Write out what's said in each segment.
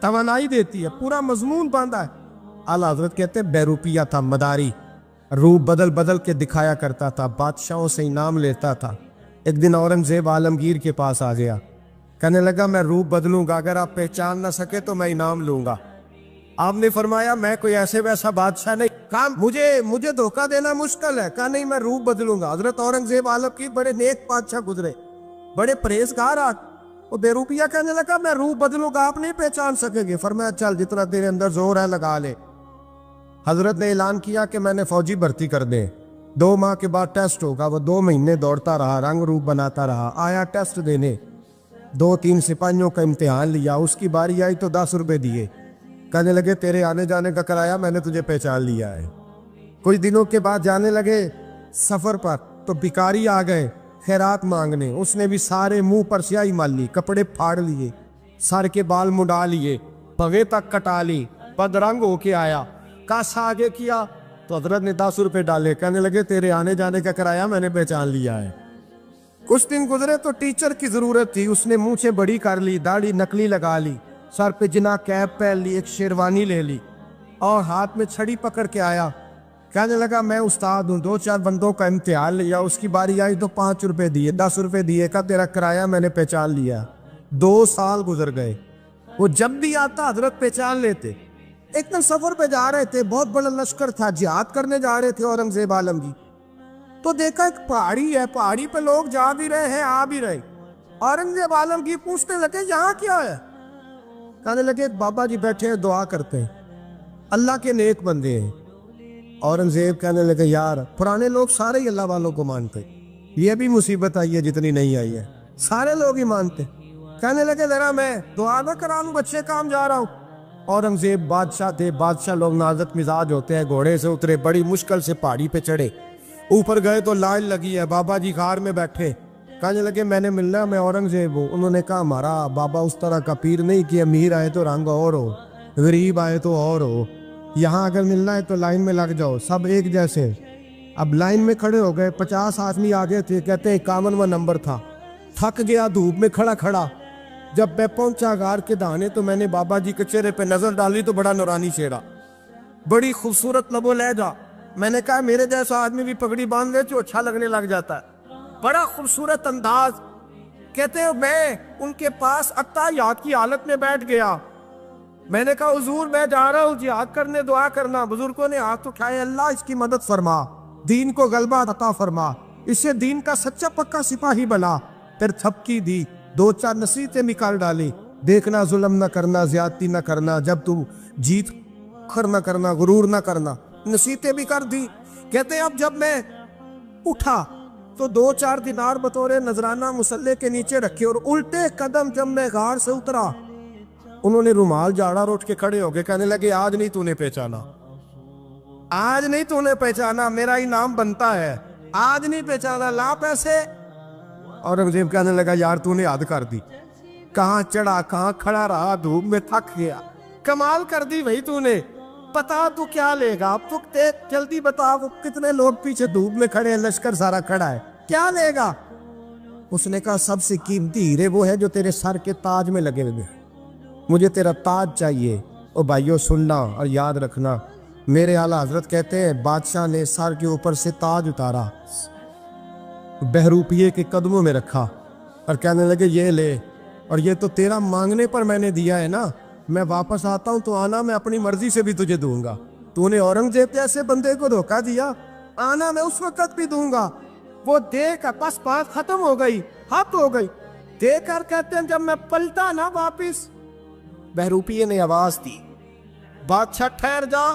توانائی دیتی ہے, پورا مضمون باندھا ہے. اعلیٰ حضرت کہتے ہیں بہروپیہ تھا, مداری, روپ بدل بدل کے دکھایا کرتا تھا, بادشاہوں سے انعام لیتا تھا. ایک دن اورنگزیب عالمگیر کے پاس آ گیا, کہنے لگا میں روپ بدلوں گا, اگر آپ پہچان نہ سکے تو میں انعام لوں گا. آپ نے فرمایا میں کوئی ایسے ویسا بادشاہ نہیں, کہا مجھے دھوکہ دینا مشکل ہے. کہا نہیں میں روپ بدلوں گا. حضرت اورنگزیب عالمگیر بڑے نیک بادشاہ گزرے, بڑے پرہیزگار. وہ بہروپیہ کہنے لگا میں روپ بدلوں گا, آپ نہیں پہچان سکیں گے. فرمایا چل جتنا تیرے اندر زور ہے لگا لے. حضرت نے اعلان کیا کہ میں نے فوجی بھرتی کر دیں, 2 ماہ کے بعد ٹیسٹ ہوگا. وہ 2 مہینے دوڑتا رہا, رنگ روپ بناتا رہا, آیا ٹیسٹ دینے, 2-3 سپاہیوں کا امتحان لیا. اس کی باری آئی تو 10 روپے دیے, کہنے لگے تیرے آنے جانے کا کرایہ میں نے تجھے پہچان لیا ہے. کچھ دنوں کے بعد جانے لگے سفر پر, تو بھکاری آ گئے خیرات مانگنے. اس نے بھی سارے منہ پر سیاہی مال لی, کپڑے پھاڑ لیے, سر کے بال مڈا لیے, پگے تک کٹا لی, بدرنگ ہو کے آیا. کاسا آگے کیا تو حضرت نے 10 روپے ڈالے, کہنے لگے تیرے آنے جانے کا کرایہ میں نے پہچان لیا ہے. کچھ دن گزرے تو ٹیچر کی ضرورت تھی. اس نے مونچھیں بڑی کر لی, داڑھی نکلی لگا لی, سر پہ جنا کیپ پہن لی, ایک شیروانی لے لی اور ہاتھ میں چھڑی پکڑ کے آیا. کہنے لگا میں استاد ہوں, 2-4 بندوں کا امتحان لیا. اس کی باری آئی تو 5 روپے دیے, 10 روپے دیے, کہا تیرا کرایہ میں نے پہچان لیا. 2 سال گزر گئے. وہ جب بھی آتا حضرت پہچان لیتے. ایک دن سفر پہ جا رہے تھے, بہت بڑا لشکر تھا, جہاد کرنے جا رہے تھے اورنگزیب عالمگیر. تو دیکھا ایک پہاڑی ہے, پہاڑی پہ لوگ جا بھی رہے ہیں آ بھی رہے. اورنگزیب عالمگیر پوچھنے لگے یہاں کیا ہے؟ کہنے لگے بابا جی بیٹھے ہیں دعا کرتے ہیں, اللہ کے نیک بندے ہیں. اورنگزیب کہنے لگے یار پرانے لوگ سارے ہی اللہ والوں کو مانتے, یہ بھی مصیبت آئی ہے جتنی نہیں آئی ہے, سارے لوگ ہی مانتے. کہنے لگے ذرا میں دعا نہ کرا لوں, بچے کام جا رہا ہوں. اورنگزیب بادشاہ تھے, بادشاہ لوگ نازک مزاج ہوتے ہیں. گھوڑے سے اترے, بڑی مشکل سے پہاڑی پہ چڑھے, اوپر گئے تو لائن لگی ہے, بابا جی غار میں بیٹھے. کہنے لگے میں نے ملنا, میں اورنگزیب ہوں. انہوں نے کہا ہمارا بابا اس طرح کا پیر نہیں کہ امیر آئے تو رنگ اور ہو, غریب آئے تو اور ہو. یہاں اگر ملنا ہے تو لائن میں لگ جاؤ, سب ایک جیسے. اب لائن میں کھڑے ہو گئے, 50 آدمی آگے تھے, کہتے ہیں 51واں نمبر تھا. تھک گیا دھوپ میں کھڑا کھڑا. جب میں پہنچا غار کے دہانے تو میں نے بابا جی کے چہرے پہ نظر ڈالی تو بڑا نورانی چہرہ, بڑی خوبصورت لب و لہجہ. میں نے کہا میرے جیسا آدمی بھی پگڑی باندھ لے تو اچھا لگنے لگ جاتا ہے, بڑا خوبصورت انداز. کہتے ہیں میں ان کے پاس اتحیات کی حالت میں بیٹھ گیا. میں نے کہا حضور میں جا رہا ہوں جہاد کرنے, دعا کرنا. بزرگوں نے ہاتھ اٹھائے, اللہ اس کی مدد فرما, دین کو غلبہ عطا فرما, اسے دین کا سچا پکا سپاہی بنا. پھر تھپکی دی, 2-4 نصیحتیں بھی کر ڈالی. دیکھنا ظلم نہ کرنا, زیادتی نہ کرنا, جب تم جیت کر نہ کرنا, غرور نہ کرنا, نصیحتیں بھی کر دی. کہتے ہیں اب جب میں اٹھا تو 2-4 دینار بطور نذرانہ مسلح کے نیچے رکھے, اور الٹے قدم جب میں غار سے اترا انہوں نے رومال جھاڑا اور اٹھ کے کھڑے ہو گئے. کہنے لگے آج نہیں تو نے پہچانا, آج نہیں تو نے پہچانا, میرا انعام بنتا ہے, آج نہیں پہچانا, لا پیسے. اورنگزیب کہنے لگا یار تو نے حد کر دی, کہاں چڑھا کہاں کھڑا رہا, دھوپ میں تھک گیا, کمال کر دی بھائی تو نے. پتا تو کیا لے گا, اب تو جلدی بتا, وہ کتنے لوگ پیچھے دھوپ میں کھڑے ہیں, لشکر سارا کھڑا ہے, کیا لے گا؟ اس نے کہا سب سے قیمتی ہیرے وہ ہے جو تیرے سر کے تاج میں لگے ہوئے, مجھے تیرا تاج چاہیے. او بھائیو سننا اور یاد رکھنا, میرے اعلیٰ حضرت کہتے ہیں بادشاہ نے سر کے اوپر سے تاج اتارا, بہروپیے کے قدموں میں رکھا اور کہنے لگے یہ لے, اور یہ تو تیرا مانگنے پر میں نے دیا ہے نا, میں واپس آتا ہوں تو آنا میں اپنی مرضی سے بھی تجھے دوں گا. تو نے اورنگزیب جیسے بندے کو دھوکہ دیا, آنا میں اس وقت بھی دوں گا. وہ دے کر بس بات ختم ہو گئی, حد ہو گئی. دے کر کہتے ہیں جب میں پلٹا نا واپس, بہروپیے نے آواز دی بادشاہ ٹھہر جا.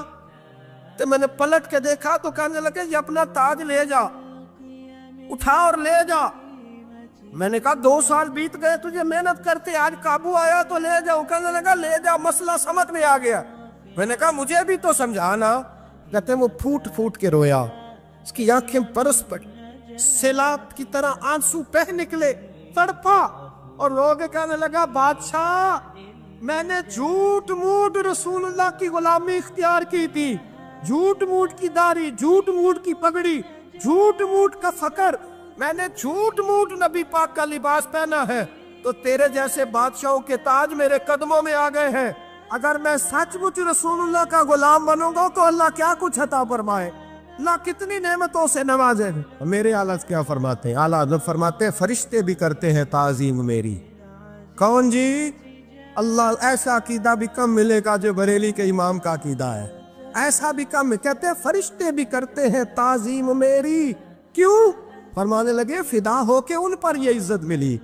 تو میں نے پلٹ کے دیکھا تو کہنے لگے یہ اپنا تاج لے جا, اٹھا اور لے جا. میں نے کہا 2 سال بیت گئے تجھے محنت کرتے, آج قابو آیا تو لے جاؤ. کہنے لگا لے جا, مسئلہ سمجھ میں آ گیا. میں نے کہا مجھے بھی تو سمجھانا. کہتے ہیں وہ پھوٹ پھوٹ کے رویا, اس کی آنکھیں برس پڑی, سیلاب کی طرح آنسو بہہ نکلے, تڑپا اور رو کے کہنے لگا بادشاہ میں نے جھوٹ موٹ رسول اللہ کی غلامی اختیار کی تھی, جھوٹ موٹ کی داڑھی, جھوٹ موٹ کی پگڑی, جھوٹ موٹ کا فقر, میں نے جھوٹ موٹ نبی پاک کا لباس پہنا ہے, تو تیرے جیسے بادشاہوں کے تاج میرے قدموں میں آ گئے ہیں. اگر میں سچ مچ رسول اللہ کا غلام بنوں گا تو اللہ کیا کچھ عطا فرمائے، اللہ کتنی نعمتوں سے نوازے۔ میرے اعلیٰ کیا فرماتے ہیں؟ اعلیٰ حضرت فرماتے ہیں فرشتے بھی کرتے ہیں تعظیم میری۔ کون جی؟ اللہ ایسا عقیدہ بھی کم ملے گا جو بریلی کے امام کا عقیدہ ہے، ایسا بھی کم۔ کہتے ہیں فرشتے بھی کرتے ہیں تعظیم میری۔ کیوں؟ فرمانے لگے فدا ہو کے ان پر یہ عزت ملی۔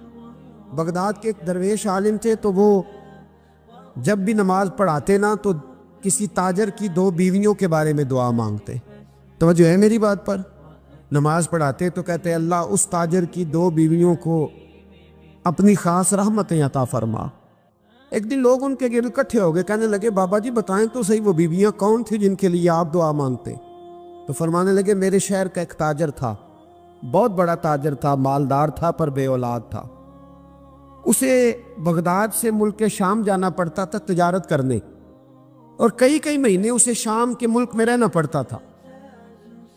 بغداد کے ایک درویش عالم تھے، تو وہ جب بھی نماز پڑھاتے نا تو کسی تاجر کی 2 بیویوں کے بارے میں دعا مانگتے۔ توجہ ہے میری بات پر؟ نماز پڑھاتے تو کہتے اللہ اس تاجر کی 2 بیویوں کو اپنی خاص رحمتیں عطا فرما۔ ایک دن لوگ ان کے گرد اکٹھے ہو گئے، کہنے لگے بابا جی بتائیں تو صحیح وہ بیویاں کون تھی جن کے لیے آپ دعا مانگتے؟ تو فرمانے لگے میرے شہر کا ایک تاجر تھا، بہت بڑا تاجر تھا، مالدار تھا پر بے اولاد تھا۔ اسے بغداد سے ملک شام جانا پڑتا تھا تجارت کرنے، اور کئی مہینے اسے شام کے ملک میں رہنا پڑتا تھا۔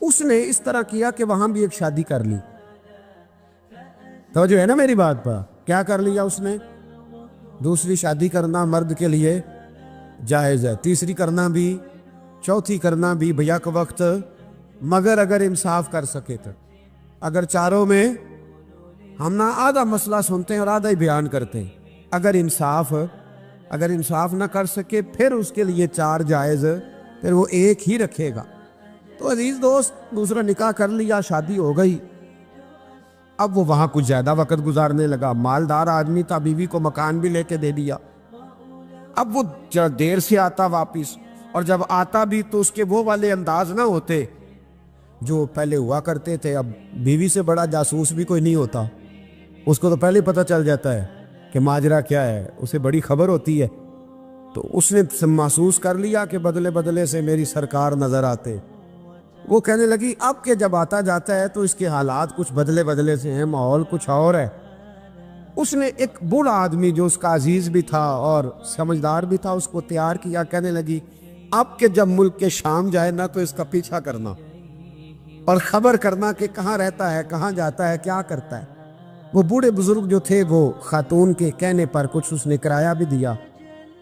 اس نے اس طرح کیا کہ وہاں بھی ایک شادی کر لی۔ توجہ ہے نا میری بات پر؟ کیا کر لیا اس نے؟ دوسری شادی کرنا مرد کے لیے جائز ہے، تیسری کرنا بھی، چوتھی کرنا بھی بھیا کے وقت، مگر اگر انصاف کر سکے تو۔ اگر چاروں میں ہم نہ آدھا مسئلہ سنتے ہیں اور آدھا ہی بیان کرتے ہیں، اگر انصاف نہ کر سکے پھر اس کے لیے 4 جائز، پھر وہ ایک ہی رکھے گا۔ تو عزیز دوست دوسرا نکاح کر لیا، شادی ہو گئی، اب وہ وہاں کچھ زیادہ وقت گزارنے لگا، مالدار آدمی تھا، بیوی کو مکان بھی لے کے دے دیا۔ اب وہ دیر سے آتا واپس، اور جب آتا بھی تو اس کے وہ والے انداز نہ ہوتے جو پہلے ہوا کرتے تھے۔ اب بیوی سے بڑا جاسوس بھی کوئی نہیں ہوتا، اس کو تو پہلے پتہ چل جاتا ہے کہ ماجرا کیا ہے، اسے بڑی خبر ہوتی ہے۔ تو اس نے محسوس کر لیا کہ بدلے بدلے سے میری سرکار نظر آتے۔ وہ کہنے لگی اب کہ جب آتا جاتا ہے تو اس کے حالات کچھ بدلے بدلے سے ہیں، ماحول کچھ اور ہے۔ اس نے ایک بوڑھا آدمی جو اس کا عزیز بھی تھا اور سمجھدار بھی تھا اس کو تیار کیا، کہنے لگی اب کہ جب ملک کے شام جائے نا تو اس کا پیچھا کرنا اور خبر کرنا کہ کہاں رہتا ہے، کہاں جاتا ہے، کیا کرتا ہے۔ وہ بوڑھے بزرگ جو تھے وہ خاتون کے کہنے پر کچھ اس نے کرایہ بھی دیا،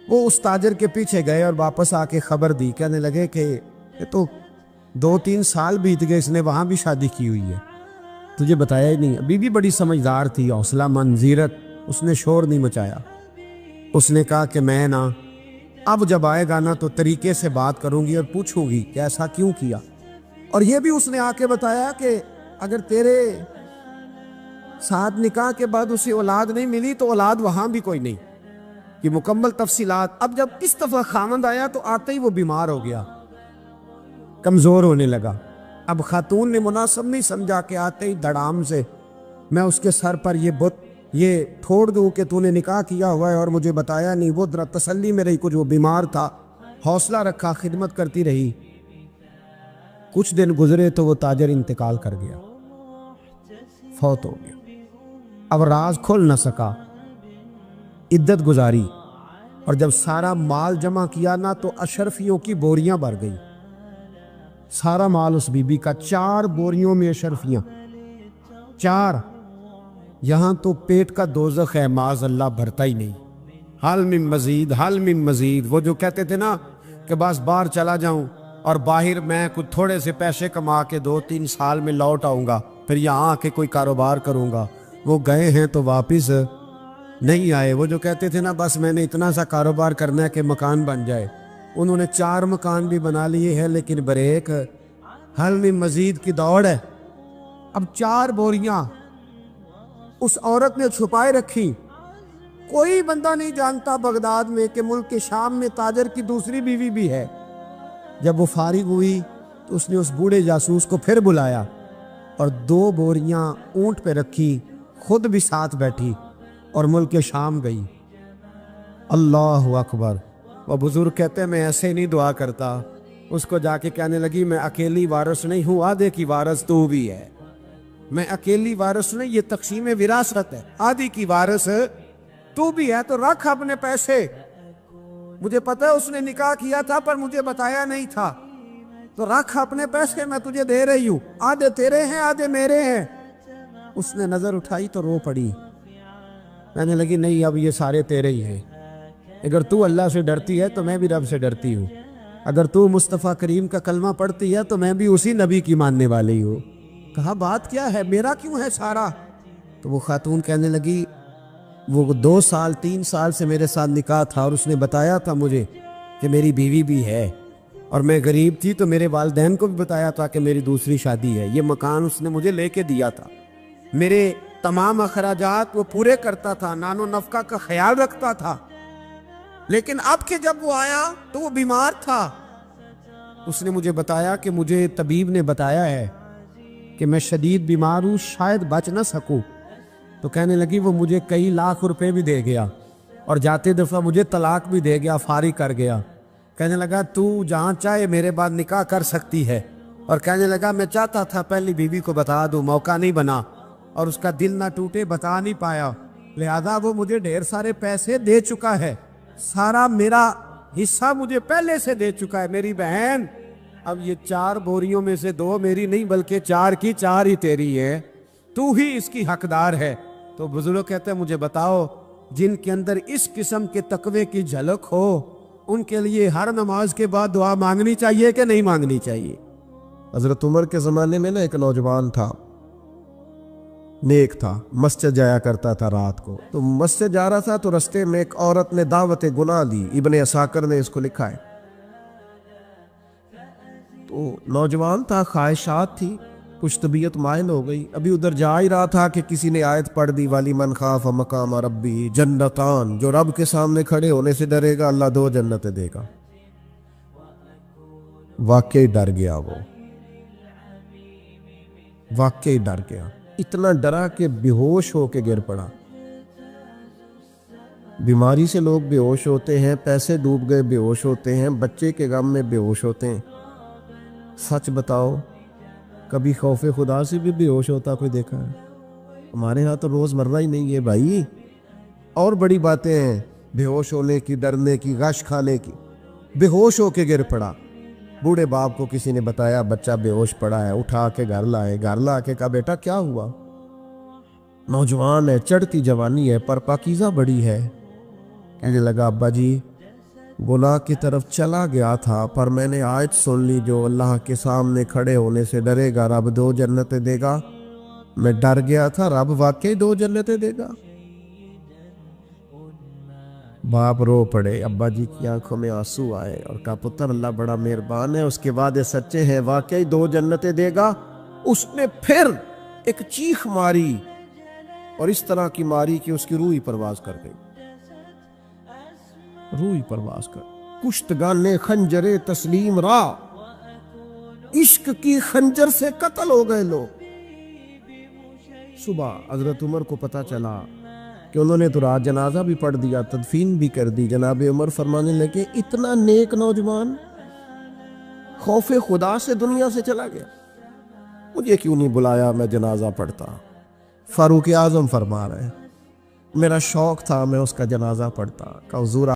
وہ اس تاجر کے پیچھے گئے اور واپس آ کے خبر دی، کہنے لگے کہ یہ تو 2-3 سال بیت گئے، اس نے وہاں بھی شادی کی ہوئی ہے، تجھے بتایا ہی نہیں۔ بیوی بڑی سمجھدار تھی، حوصلہ مند، زیرت، اس نے شور نہیں مچایا۔ اس نے کہا کہ میں نا اب جب آئے گا نا تو طریقے سے بات کروں گی اور پوچھوں گی کہ ایسا کیوں کیا، اور یہ بھی اس نے آ کے بتایا کہ اگر تیرے ساتھ نکاح کے بعد اسے اولاد نہیں ملی تو اولاد وہاں بھی کوئی نہیں، یہ مکمل تفصیلات۔ اب جب اس دفعہ خامند آیا تو آتے ہی وہ بیمار ہو گیا، کمزور ہونے لگا۔ اب خاتون نے مناسب نہیں سمجھا کہ آتے ہی دھڑام سے میں اس کے سر پر یہ بت یہ ٹھوڑ دوں کہ تو نے نکاح کیا ہوا ہے اور مجھے بتایا نہیں۔ وہ ذرا تسلی میں رہی، کچھ وہ بیمار تھا، حوصلہ رکھا، خدمت کرتی رہی۔ کچھ دن گزرے تو وہ تاجر انتقال کر گیا، فوت ہو گیا۔ اب راز کھل نہ سکا، عدت گزاری، اور جب سارا مال جمع کیا نا تو اشرفیوں کی بوریاں بھر گئی، سارا مال اس بی بی کا، 4 بوریوں میں اشرفیاں، 4۔ یہاں تو پیٹ کا دوزخ ہے، معاذ اللہ، بھرتا ہی نہیں۔ حل من مزید، حل من مزید۔ وہ جو کہتے تھے نا کہ بس باہر چلا جاؤں اور باہر میں کچھ تھوڑے سے پیسے کما کے 2-3 سال میں لوٹ آؤں گا، پھر یہاں آ کے کوئی کاروبار کروں گا، وہ گئے ہیں تو واپس نہیں آئے۔ وہ جو کہتے تھے نا بس میں نے اتنا سا کاروبار کرنا ہے کہ مکان بن جائے، انہوں نے 4 مکان بھی بنا لیے ہیں، لیکن بریک حل من مزید کی دوڑ ہے۔ اب 4 بوریاں اس عورت نے چھپائے رکھی، کوئی بندہ نہیں جانتا بغداد میں کہ ملک کے شام میں تاجر کی دوسری بیوی بھی ہے۔ جب وہ فارغ ہوئی تو اس نے اس بوڑھے جاسوس کو پھر بلایا اور 2 بوریاں اونٹ پہ رکھی، خود بھی ساتھ بیٹھی اور ملک شام گئی۔ اللہ اکبر۔ وہ بزرگ کہتے ہیں میں ایسے نہیں دعا کرتا، اس کو جا کے کہنے لگی میں اکیلی وارث نہیں ہوں، آدھے کی وارث تو بھی ہے، میں اکیلی وارث نہیں، یہ تقسیم وراثت ہے، آدھی کی وارث تو بھی ہے، تو رکھ اپنے پیسے، مجھے پتہ ہے اس نے نکاح کیا تھا پر مجھے بتایا نہیں تھا، تو رکھ اپنے پیسے، میں تجھے دے رہی ہوں، آدھے تیرے ہیں آدھے میرے ہیں۔ اس نے نظر اٹھائی تو رو پڑی، کہنے لگی نہیں اب یہ سارے تیرے ہی ہیں، اگر تو اللہ سے ڈرتی ہے تو میں بھی رب سے ڈرتی ہوں، اگر تو مصطفیٰ کریم کا کلمہ پڑھتی ہے تو میں بھی اسی نبی کی ماننے والی ہوں۔ کہا بات کیا ہے، میرا کیوں ہے سارا؟ تو وہ خاتون کہنے لگی وہ 2 سال 3 سال سے میرے ساتھ نکاح تھا، اور اس نے بتایا تھا مجھے کہ میری بیوی بھی ہے، اور میں غریب تھی تو میرے والدین کو بھی بتایا تھا کہ میری دوسری شادی ہے۔ یہ مکان اس نے مجھے لے کے دیا تھا، میرے تمام اخراجات وہ پورے کرتا تھا، نان و نفقہ کا خیال رکھتا تھا، لیکن اب کہ جب وہ آیا تو وہ بیمار تھا۔ اس نے مجھے بتایا کہ مجھے طبیب نے بتایا ہے کہ میں شدید بیمار ہوں، شاید بچ نہ سکوں۔ تو کہنے لگی وہ مجھے کئی لاکھ روپے بھی دے گیا، اور جاتے دفعہ مجھے طلاق بھی دے گیا، فارغ کر گیا۔ کہنے لگا تو جہاں چاہے میرے بعد نکاح کر سکتی ہے، اور کہنے لگا میں چاہتا تھا پہلی بیوی کو بتا دوں، موقع نہیں بنا، اور اس کا دل نہ ٹوٹے، بتا نہیں پایا، لہذا وہ مجھے ڈھیر سارے پیسے دے چکا ہے، سارا میرا حصہ مجھے پہلے سے دے چکا ہے۔ میری بہن اب یہ 4 بوریوں میں سے 2 میری نہیں بلکہ 4 کی 4 ہی تیری ہے، تو ہی اس کی حقدار ہے۔ تو بزرگ کہتے ہیں مجھے بتاؤ جن کے اندر اس قسم کے تقوی کی جھلک ہو ان کے لیے ہر نماز کے بعد دعا مانگنی چاہیے کہ نہیں مانگنی چاہیے؟ حضرت عمر کے زمانے میں ایک نوجوان تھا، نیک تھا، مسجد جایا کرتا تھا رات کو۔ تو مسجد جا رہا تھا تو رستے میں ایک عورت نے دعوت گناہ دی، ابن عساکر نے اس کو لکھا ہے۔ تو نوجوان تھا، خواہشات تھی، کچھ طبیعت مائل ہو گئی، ابھی ادھر جا ہی رہا تھا کہ کسی نے آیت پڑھ دی والی من خاف مقام ربی جنتان، جو رب کے سامنے کھڑے ہونے سے ڈرے گا اللہ 2 جنتیں دے گا۔ واقعی ڈر گیا، وہ واقعی ڈر گیا، اتنا ڈرا کہ بے ہوش ہو کے گر پڑا۔ بیماری سے لوگ بے ہوش ہوتے ہیں، پیسے ڈوب گئے بے ہوش ہوتے ہیں، بچے کے غم میں بے ہوش ہوتے ہیں۔ سچ بتاؤ کبھی خوف خدا سے بھی بے ہوش ہوتا کوئی دیکھا ہے؟ ہمارے ہاں تو روز مرہ ہی نہیں ہے بھائی، اور بڑی باتیں ہیں بے ہوش ہونے کی، ڈرنے کی، غش کھانے کی۔ بے ہوش ہو کے گر پڑا، بوڑھے باپ کو کسی نے بتایا بچہ بے ہوش پڑا ہے، اٹھا کے گھر لائے، گھر لا کے کہا بیٹا کیا ہوا؟ نوجوان ہے، چڑھتی جوانی ہے پر پاکیزہ بڑی ہے۔ کہنے لگا ابا جی گناہ کی طرف چلا گیا تھا، پر میں نے آیت سن لی جو اللہ کے سامنے کھڑے ہونے سے ڈرے گا رب 2 جنتیں دے گا، میں ڈر گیا تھا، رب واقعی 2 جنتیں دے گا۔ باپ رو پڑے، ابا جی کی آنکھوں میں آنسو آئے اور کہا پتر اللہ بڑا مہربان ہے، اس کے وعدے سچے ہیں، واقعی 2 جنتیں دے گا۔ اس نے پھر ایک چیخ ماری اور اس طرح کی ماری کہ اس کی روح ہی پرواز کر گئی، روح ہی پرواز کر۔ کشتگان خنجر تسلیم را، عشق کی خنجر سے قتل ہو گئے لوگ۔ صبح حضرت عمر کو پتہ چلا کہ انہوں نے تو رات جنازہ بھی پڑھ دیا، تدفین بھی کر دی۔ جناب عمر فرمانے لگے اتنا نیک نوجوان خوف خدا سے دنیا سے چلا گیا، مجھے کیوں نہیں بلایا میں جنازہ پڑھتا؟ فاروق اعظم فرما رہے ہیں میرا شوق تھا میں اس کا جنازہ پڑھتا۔ کہ حضور